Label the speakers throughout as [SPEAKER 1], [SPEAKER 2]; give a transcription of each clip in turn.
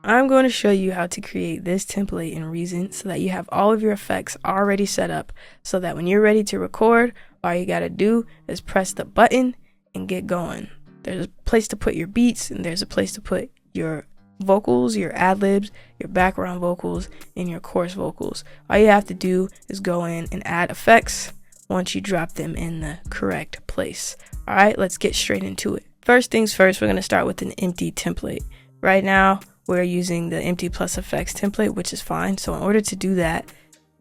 [SPEAKER 1] I'm going to show you how to create this template in Reason so that you have all of your effects already set up, so that when you're ready to record, all you gotta do is press the button and get going. There's a place to put your beats, and there's a place to put your vocals, your ad-libs, your background vocals, and your chorus vocals. All you have to do is go in and add effects once you drop them in the correct place. All right, let's get straight into it. First things first, we're going to start with an empty template. Right now, we're using the empty plus effects template, which is fine. So in order to do that,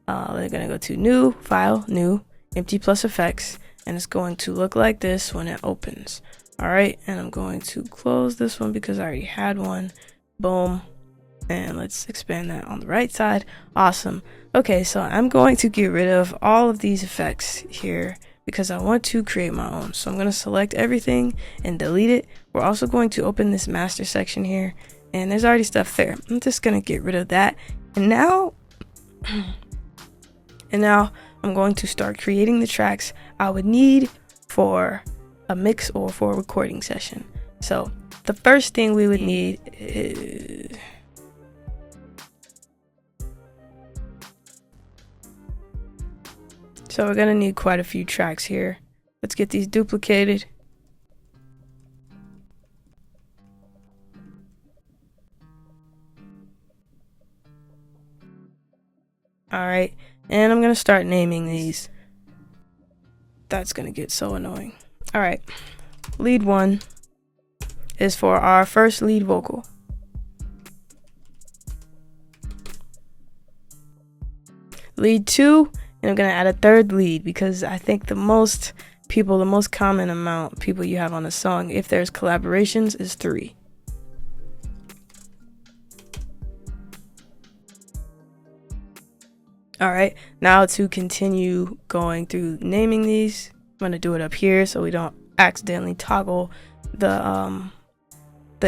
[SPEAKER 1] we're going to go to New, File, New, Empty plus Effects, and it's going to look like this when it opens. All right, and I'm going to close this one because I already had one. Boom. And let's expand that on the right side. Awesome. Okay, so I'm going to get rid of all of these effects here because I want to create my own. So I'm going to select everything and delete it. We're also going to open this master section here, and there's already stuff there. I'm just going to get rid of that. And now I'm going to start creating the tracks I would need for a mix or for a recording session. So the first thing we would need is so we're gonna need quite a few tracks here. Let's get these duplicated. All right, and I'm gonna start naming these. That's gonna get so annoying. All right, lead 1 is for our first lead vocal. Lead 2, and I'm gonna add a third lead because I think the most common amount of people you have on a song, if there's collaborations, is 3. All right, now to continue going through naming these, I'm gonna do it up here so we don't accidentally toggle the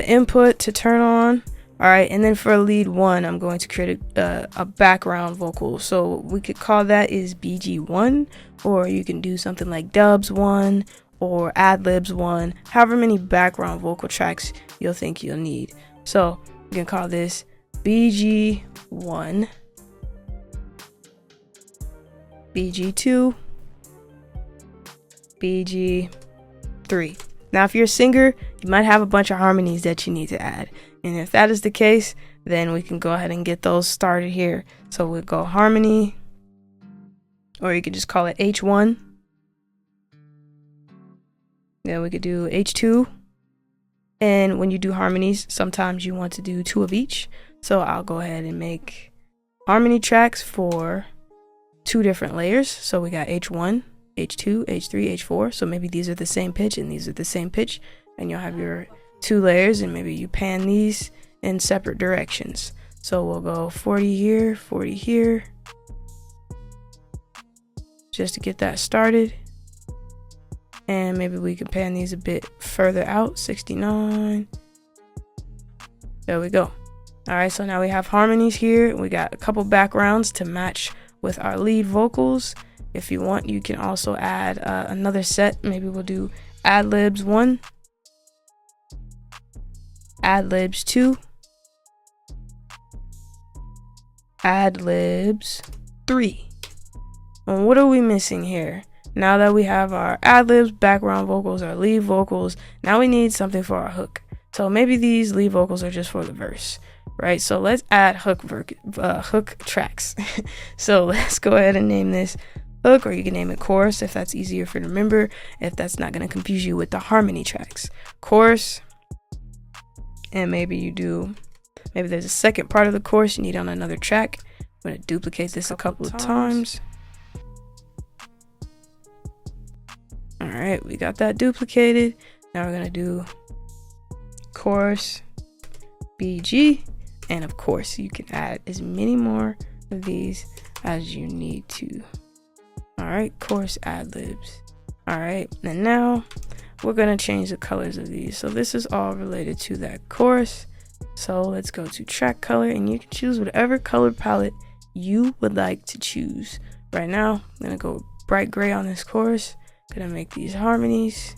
[SPEAKER 1] input to turn on. All right, and then for lead 1, I'm going to create a background vocal. So we could call that is BG1, or you can do something like dubs 1 or ad-libs 1, however many background vocal tracks you'll think you'll need. So you can call this BG1, BG2, BG3. Now, if you're a singer, you might have a bunch of harmonies that you need to add. And if that is the case, then we can go ahead and get those started here. So we'll go harmony, or you could just call it H1. Then we could do H2. And when you do harmonies, sometimes you want to do 2 of each. So I'll go ahead and make harmony tracks for 2 different layers. So we got H1, H2, H3, H4. So maybe these are the same pitch and these are the same pitch, and you'll have your 2 layers, and maybe you pan these in separate directions. So we'll go 40 here, 40 here, just to get that started. And maybe we can pan these a bit further out, 69. There we go. All right, so now we have harmonies here. We got a couple backgrounds to match with our lead vocals. If you want, you can also add another set. Maybe we'll do ad-libs 1, ad-libs 2, ad-libs 3. And what are we missing here? Now that we have our ad-libs, background vocals, our lead vocals, now we need something for our hook. So maybe these lead vocals are just for the verse, right? So let's add hook tracks. So let's go ahead and name this hook, or you can name it chorus if that's easier for you to remember, if that's not going to confuse you with the harmony tracks. Chorus, and maybe there's a second part of the chorus you need on another track. I'm going to duplicate this a couple of times. All right, we got that duplicated. Now we're going to do chorus BG, and of course you can add as many more of these as you need to. All right, chorus ad-libs. All right, and now we're gonna change the colors of these. So this is all related to that chorus. So let's go to track color, and you can choose whatever color palette you would like to choose. Right now, I'm gonna go bright gray on this chorus. Gonna make these harmonies.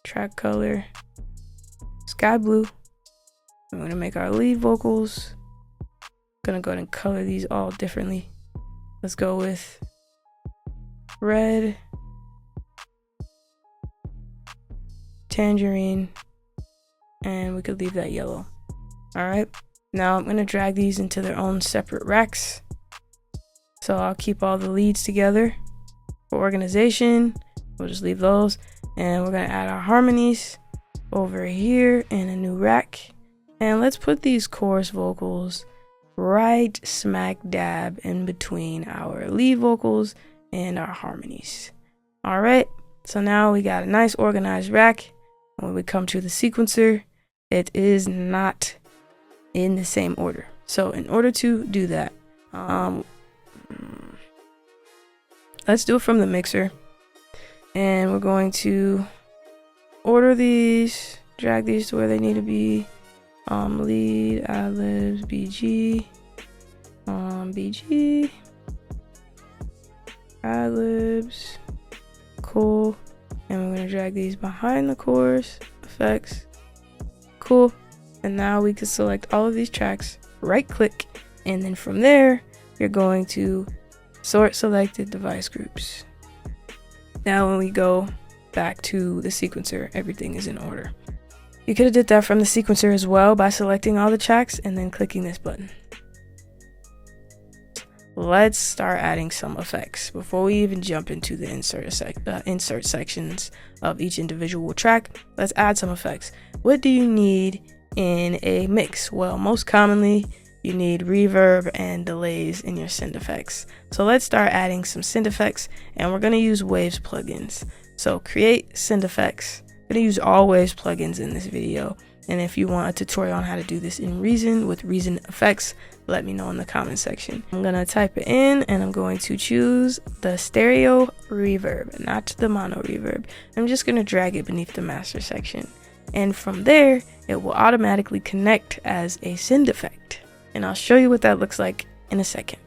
[SPEAKER 1] Track color, sky blue. I'm going to make our lead vocals. Gonna go ahead and color these all differently. Let's go with red, tangerine, and we could leave that yellow. All right, now I'm gonna drag these into their own separate racks. So I'll keep all the leads together. For organization, we'll just leave those, and we're gonna add our harmonies over here in a new rack. And let's put these chorus vocals right smack dab in between our lead vocals and our harmonies. All right, so now we got a nice organized rack. When we come to the sequencer, it is not in the same order. So in order to do that, let's do it from the mixer. And we're going to order these, drag these to where they need to be. Lead, ad-libs, BG, BG, ad-libs, cool. And we're gonna drag these behind the chorus, effects, cool. And now we can select all of these tracks, right click, and then from there, you're going to sort selected device groups. Now when we go back to the sequencer, everything is in order. You could have did that from the sequencer as well by selecting all the tracks and then clicking this button. Let's start adding some effects before we even jump into the insert sections of each individual track. Let's add some effects. What do you need in a mix? Well, most commonly you need reverb and delays in your synth effects. So let's start adding some synth effects, and we're going to use Waves plugins. So create synth effects. I'm going to use all Waves plugins in this video, and if you want a tutorial on how to do this in Reason with Reason effects, let me know in the comment section. I'm going to type it in, and I'm going to choose the stereo reverb, not the mono reverb. I'm just going to drag it beneath the master section, and from there it will automatically connect as a synth effect, and I'll show you what that looks like in a second.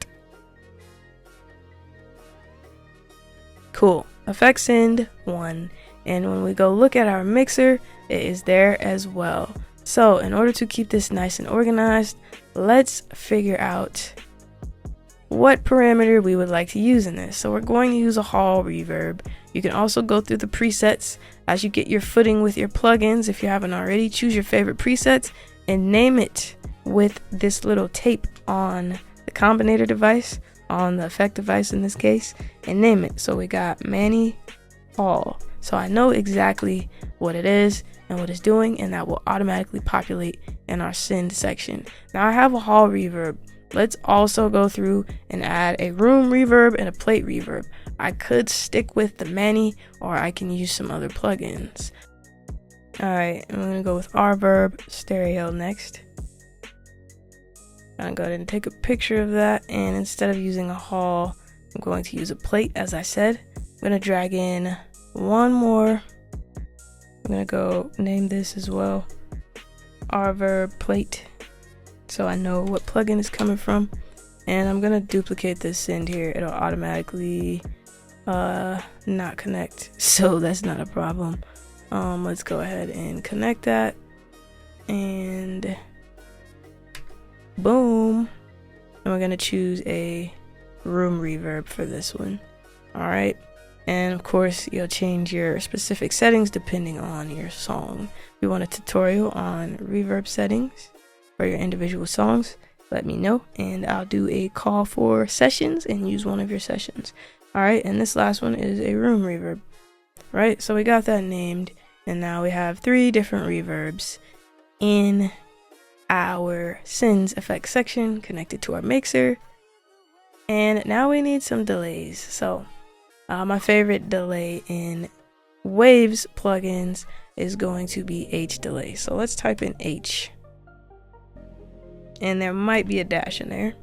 [SPEAKER 1] Cool. Effects send 1. And when we go look at our mixer, it is there as well. So in order to keep this nice and organized, let's figure out what parameter we would like to use in this. So we're going to use a hall reverb. You can also go through the presets as you get your footing with your plugins. If you haven't already, choose your favorite presets and name it with this little tape on the combinator device, on the effect device in this case, and name it. So we got Manny Hall. So I know exactly what it is and what it's doing, and that will automatically populate in our send section. Now I have a hall reverb. Let's also go through and add a room reverb and a plate reverb. I could stick with the Manny, or I can use some other plugins. Alright, I'm gonna go with RVerb Stereo next. I'm gonna go ahead and take a picture of that, and instead of using a hall, I'm going to use a plate as I said. I'm gonna drag in one more. I'm gonna go name this as well, RVerb plate, so I know what plugin is coming from. And I'm gonna duplicate this send here. It'll automatically not connect, so that's not a problem. Let's go ahead and connect that, and boom. And we're gonna choose a room reverb for this one. All right. And of course, you'll change your specific settings depending on your song. If you want a tutorial on reverb settings for your individual songs, let me know, and I'll do a call for sessions and use one of your sessions. All right, and this last one is a room reverb. Right, so we got that named, and now we have 3 different reverbs in our sends effects section connected to our mixer. And now we need some delays. So my favorite delay in Waves plugins is going to be H delay. So let's type in H. And there might be a dash in there.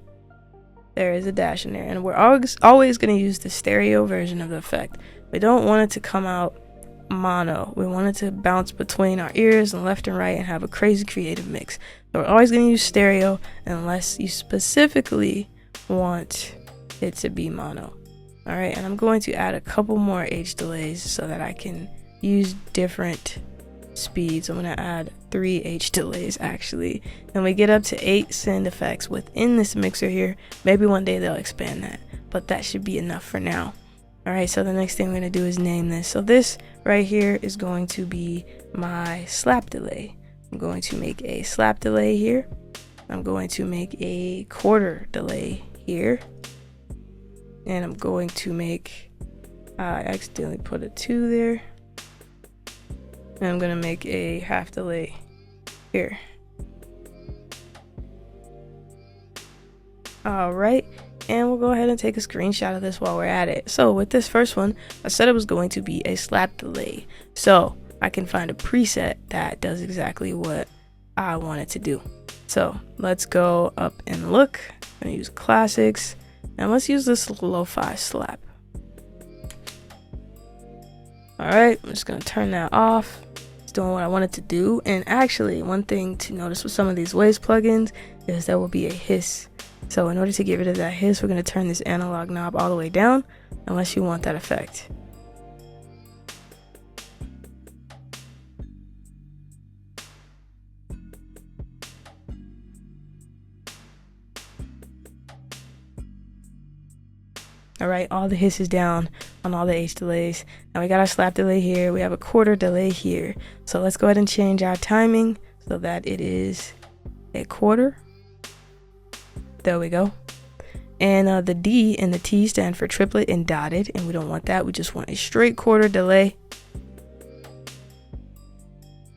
[SPEAKER 1] There is a dash in there. And we're always going to use the stereo version of the effect. We don't want it to come out mono. We want it to bounce between our ears and left and right and have a crazy creative mix. So we're always going to use stereo unless you specifically want it to be mono. Alright, and I'm going to add a couple more H delays so that I can use different speed. So I'm gonna add 3 H delays actually. And we get up to 8 send effects within this mixer here. Maybe one day they'll expand that, but that should be enough for now. All right, so the next thing we're gonna do is name this. So this right here is going to be my slap delay. I'm going to make a slap delay here. I'm going to make a quarter delay here. And I'm going to make, I accidentally put a 2 there. And I'm gonna make a half delay here. All right. And we'll go ahead and take a screenshot of this while we're at it. So with this first one, I said it was going to be a slap delay. So I can find a preset that does exactly what I want it to do. So let's go up and look. I'm gonna use classics. And let's use this lo-fi slap. All right, I'm just gonna turn that off. It's doing what I want it to do. And actually, one thing to notice with some of these Waves plugins is there will be a hiss. So in order to get rid of that hiss, we're going to turn this analog knob all the way down, unless you want that effect. All right, all the hiss is down on all the H delays. Now we got our slap delay here. We have a quarter delay here. So let's go ahead and change our timing so that it is a quarter. There we go. And the D and the T stand for triplet and dotted, and we don't want that. We just want a straight quarter delay.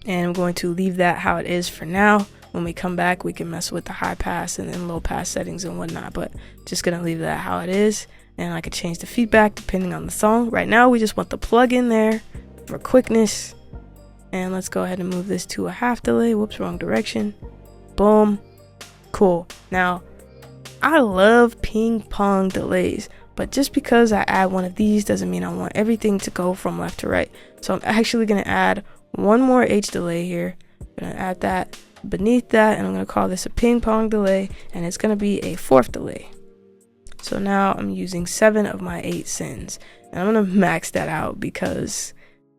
[SPEAKER 1] And I'm going to leave that how it is for now. When we come back, we can mess with the high pass and then low pass settings and whatnot, but just gonna leave that how it is. And I could change the feedback depending on the song. Right now, we just want the plug in there for quickness. And let's go ahead and move this to a half delay. Whoops, wrong direction. Boom. Cool. Now, I love ping pong delays, but just because I add one of these doesn't mean I want everything to go from left to right. So I'm actually gonna add one more H delay here. I'm gonna add that beneath that, and I'm gonna call this a ping pong delay, and it's gonna be a 4th delay. So now I'm using 7 of my 8 sends, and I'm gonna max that out because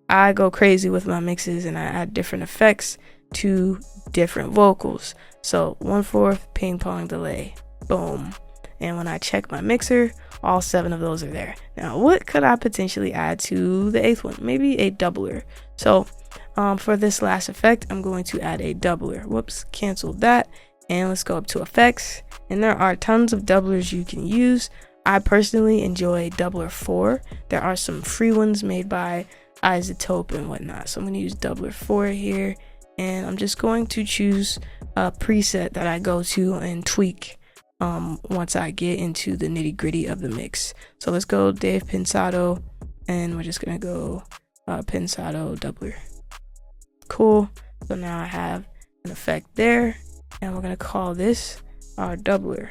[SPEAKER 1] I go crazy with my mixes and I add different effects to different vocals. So 1/4 ping pong delay. Boom. And when I check my mixer, all 7 of those are there. Now, what could I potentially add to the 8th one? Maybe a doubler. So for this last effect, I'm going to add a doubler. Whoops, canceled that. And let's go up to effects. And there are tons of doublers you can use. I personally enjoy doubler 4. There are some free ones made by Isotope and whatnot. So I'm going to use doubler 4 here. And I'm just going to choose a preset that I go to and tweak once I get into the nitty gritty of the mix. So let's go Dave Pensado, and we're just gonna go Pensado doubler. Cool. So now I have an effect there, and we're gonna call this our doubler.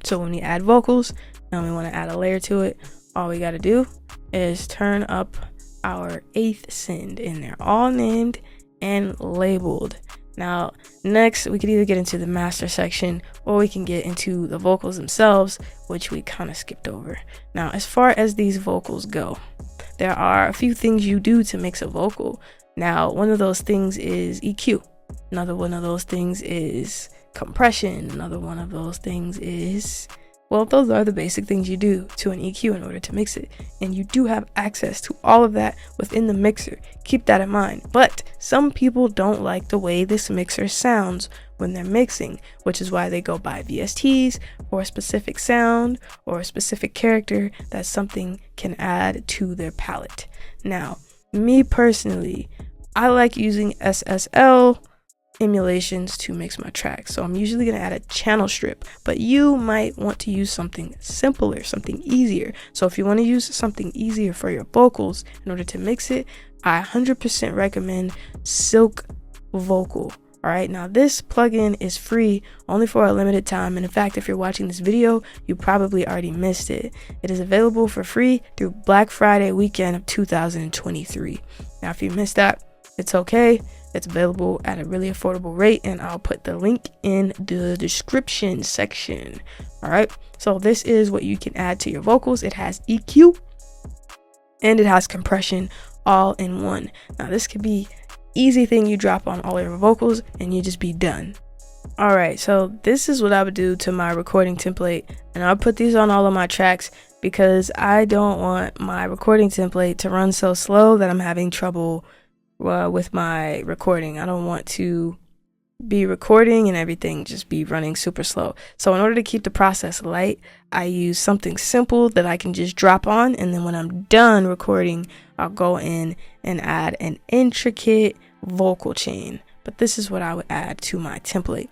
[SPEAKER 1] So when we add vocals, now we want to add a layer to it, all we got to do is turn up our 8th send, and they're all named and labeled. Now, next, we could either get into the master section or we can get into the vocals themselves, which we kind of skipped over. Now, as far as these vocals go, there are a few things you do to mix a vocal. Now, one of those things is EQ. Another one of those things is compression. Another one of those things is, well, those are the basic things you do to an EQ in order to mix it. And you do have access to all of that within the mixer. Keep that in mind. But some people don't like the way this mixer sounds when they're mixing, which is why they go buy VSTs or a specific sound or a specific character that something can add to their palette. Now, me personally, I like using SSL emulations to mix my tracks. So I'm usually going to add a channel strip, but you might want to use something simpler, something easier. So if you want to use something easier for your vocals in order to mix it, I 100% recommend Silk Vocal. All right, now this plugin is free only for a limited time, and in fact, if you're watching this video, you probably already missed it. It is available for free through Black Friday weekend of 2023. Now, if you missed that, it's okay. It's available at a really affordable rate, and I'll put the link in the description section. All right, so this is what you can add to your vocals. It has EQ and it has compression all in one. Now this could be easy thing you drop on all your vocals and you just be done. All right, so this is what I would do to my recording template, and I'll put these on all of my tracks because I don't want my recording template to run so slow that I'm having trouble with my recording. I don't want to be recording and everything just be running super slow. So in order to keep the process light, I use something simple that I can just drop on, and then when I'm done recording, I'll go in and add an intricate vocal chain. But this is what I would add to my template.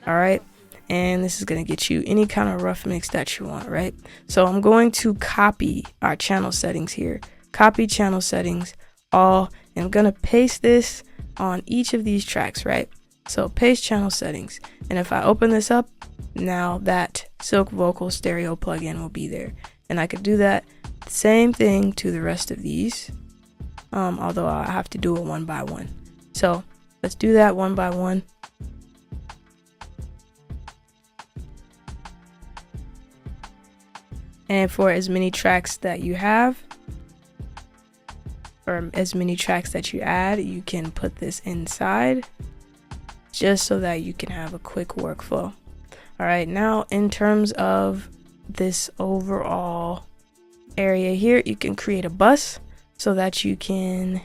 [SPEAKER 1] All right, and this is going to get you any kind of rough mix that you want, right? So I'm going to copy our channel settings here, copy channel settings all, and I'm going to paste this on each of these tracks, right? So paste channel settings, and if I open this up, now that Silk Vocal Stereo plugin will be there, and I could do that same thing to the rest of these, although I have to do it one by one. So let's do that one by one. And for as many tracks that you have, or as many tracks that you add, you can put this inside just so that you can have a quick workflow. All right, now in terms of this overall area here, you can create a bus so that you can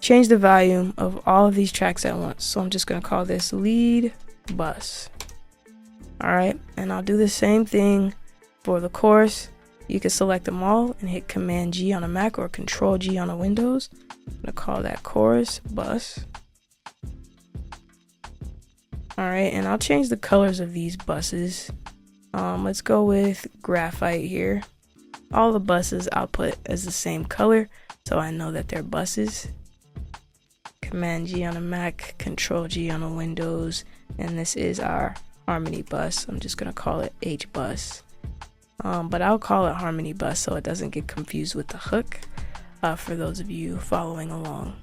[SPEAKER 1] change the volume of all of these tracks at once. So I'm just going to call this lead bus. All right, and I'll do the same thing for the chorus. You can select them all and hit Command G on a Mac or Control G on a Windows. I'm going to call that chorus bus. All right, and I'll change the colors of these buses. Let's go with graphite here. All the buses I'll put as the same color so I know that they're buses. Command G on a Mac, Control G on a Windows, and this is our harmony bus. I'm just going to call it H bus. But I'll call it harmony bus so it doesn't get confused with the hook for those of you following along.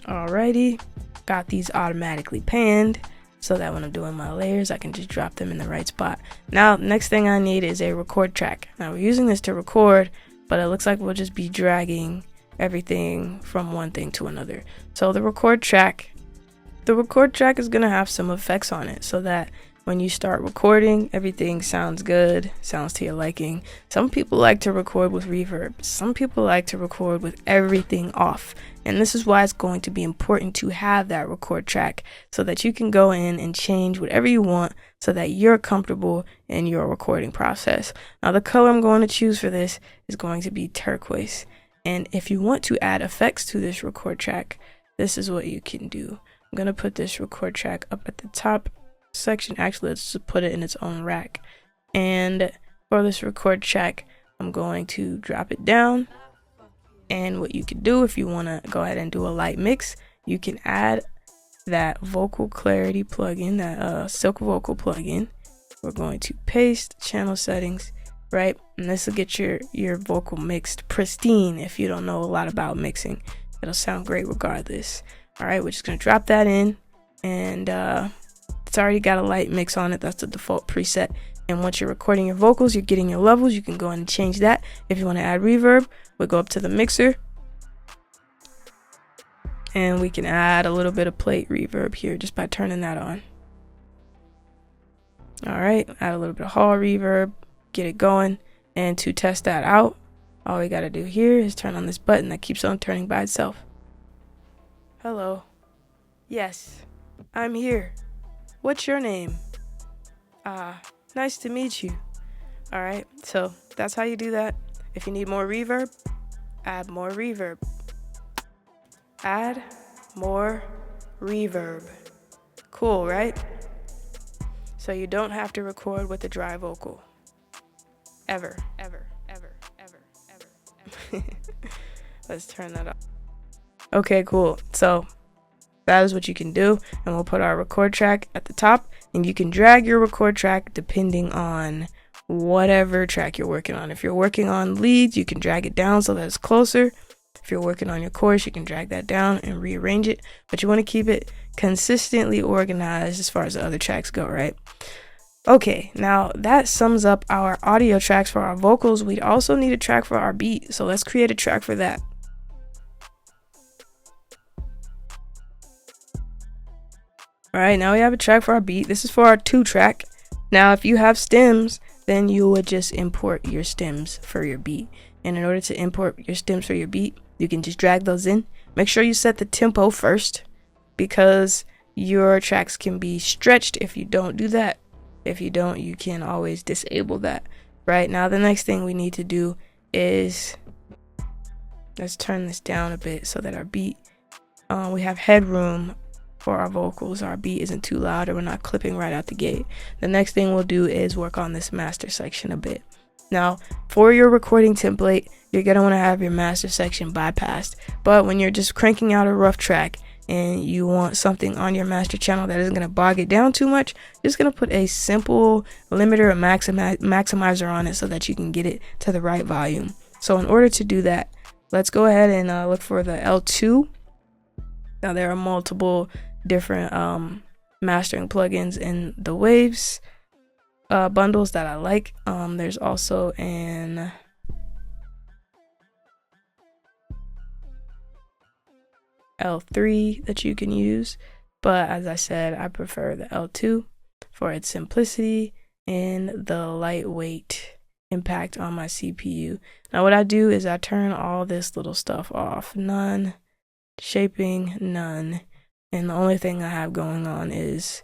[SPEAKER 1] Alrighty, got these automatically panned so that when I'm doing my layers I can just drop them in the right spot. Now next thing I need is a record track. Now we're using this to record, but it looks like we'll just be dragging everything from one thing to another. So the record track is gonna have some effects on it so that when you start recording, everything sounds good, sounds to your liking. Some people like to record with reverb. Some people like to record with everything off. And this is why it's going to be important to have that record track so that you can go in and change whatever you want so that you're comfortable in your recording process. Now the color I'm going to choose for this is going to be turquoise. And if you want to add effects to this record track, this is what you can do. I'm going to put this record track up at the top section. Actually, let's just put it in its own rack. And for this record track, I'm going to drop it down. And what you could do if you want to go ahead and do a light mix, you can add that vocal clarity plugin, that Silk Vocal plugin. We're going to paste channel settings, right? And this will get your vocal mixed pristine. If you don't know a lot about mixing, it'll sound great regardless. All right, we're just going to drop that in, and it's already got a light mix on it. That's the default preset. And once you're recording your vocals, you're getting your levels, you can go in and change that. If you want to add reverb, we'll go up to the mixer and we can add a little bit of plate reverb here just by turning that on. All right, add a little bit of hall reverb, get it going. And to test that out, all we got to do here is turn on this button that keeps on turning by itself. Hello. Yes, I'm here. What's your name? Nice to meet you. All right, so that's how you do that. If you need more reverb, add more reverb. Add more reverb. Cool, right? So you don't have to record with a dry vocal. Ever. Let's turn that off. Okay, cool. So that is what you can do, and we'll put our record track at the top, and you can drag your record track depending on whatever track you're working on. If you're working on leads, you can drag it down so that it's closer. If you're working on your chorus, you can drag that down and rearrange it, but you want to keep it consistently organized as far as the other tracks go, right? Okay, now that sums up our audio tracks for our vocals. We'd also need a track for our beat, so let's create a track for that. Alright, now we have a track for our beat. This is for our 2 track. Now if you have stems, then you would just import your stems for your beat. And in order to import your stems for your beat, you can just drag those in. Make sure you set the tempo first, because your tracks can be stretched if you don't do that. If you don't, you can always disable that. Right now, the next thing we need to do is, let's turn this down a bit so that our beat, we have headroom for our vocals. Our beat isn't too loud, or we're not clipping right out the gate. The next thing we'll do is work on this master section a bit. Now, for your recording template, you're gonna want to have your master section bypassed. But when you're just cranking out a rough track and you want something on your master channel that isn't going to bog it down too much, just going to put a simple limiter or maximizer on it so that you can get it to the right volume. So in order to do that, let's go ahead and look for the L2. Now there are multiple different mastering plugins in the Waves bundles that I like. There's also an L3 that you can use, but as I said, I prefer the L2 for its simplicity and the lightweight impact on my CPU. Now what I do is I turn all this little stuff off. None, shaping, none, and the only thing I have going on is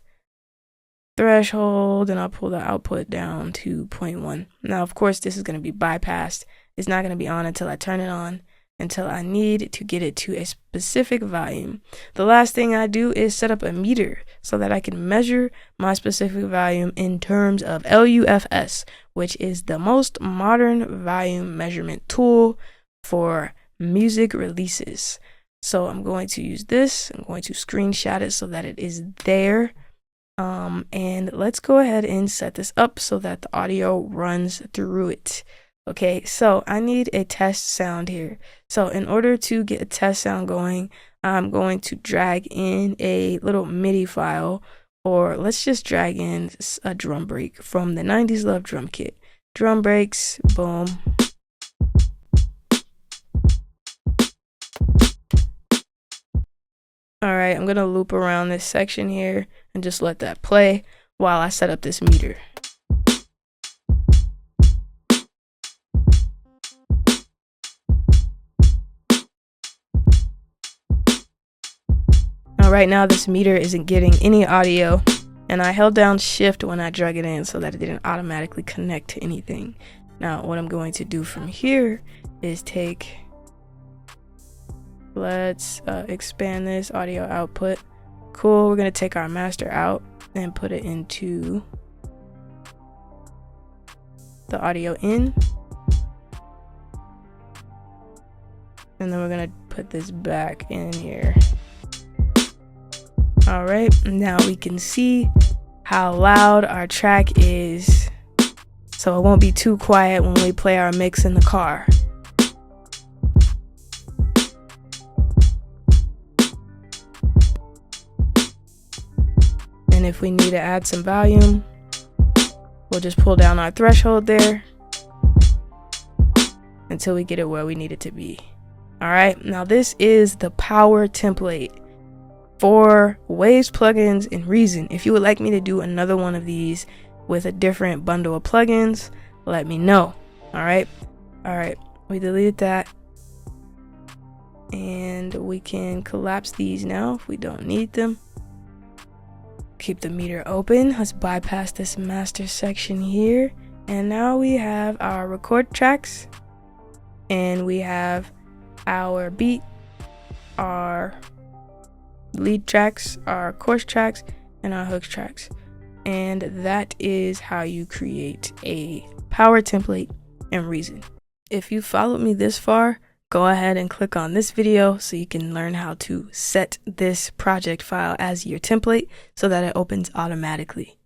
[SPEAKER 1] threshold, and I'll pull the output down to 0.1. Now of course this is going to be bypassed. It's not going to be on until I turn it on, until I need to get it to a specific volume. The last thing I do is set up a meter so that I can measure my specific volume in terms of LUFS, which is the most modern volume measurement tool for music releases. So I'm going to use this. I'm going to screenshot it so that it is there. And let's go ahead and set this up so that the audio runs through it. Okay, so I need a test sound here. So in order to get a test sound going, I'm going to drag in a little MIDI file, or let's just drag in a drum break from the 90s Love Drum Kit. Drum breaks, boom. All right, I'm gonna loop around this section here and just let that play while I set up this meter. Right now this meter isn't getting any audio, and I held down shift when I drug it in so that it didn't automatically connect to anything. Now what I'm going to do from here is let's expand this audio output. Cool, we're going to take our master out and put it into the audio in, and then we're going to put this back in here. All right, now we can see how loud our track is, so it won't be too quiet when we play our mix in the car. And if we need to add some volume, we'll just pull down our threshold there until we get it where we need it to be. All right, now this is the power template for Waves plugins in Reason. If you would like me to do another one of these with a different bundle of plugins, let me know. All right, we deleted that, and we can collapse these now if we don't need them. Keep the meter open. Let's bypass this master section here, and now we have our record tracks, and we have our beat, our lead tracks, our chorus tracks, and our hooks tracks. And that is how you create a power template in Reason. If you followed me this far, go ahead and click on this video so you can learn how to set this project file as your template so that it opens automatically.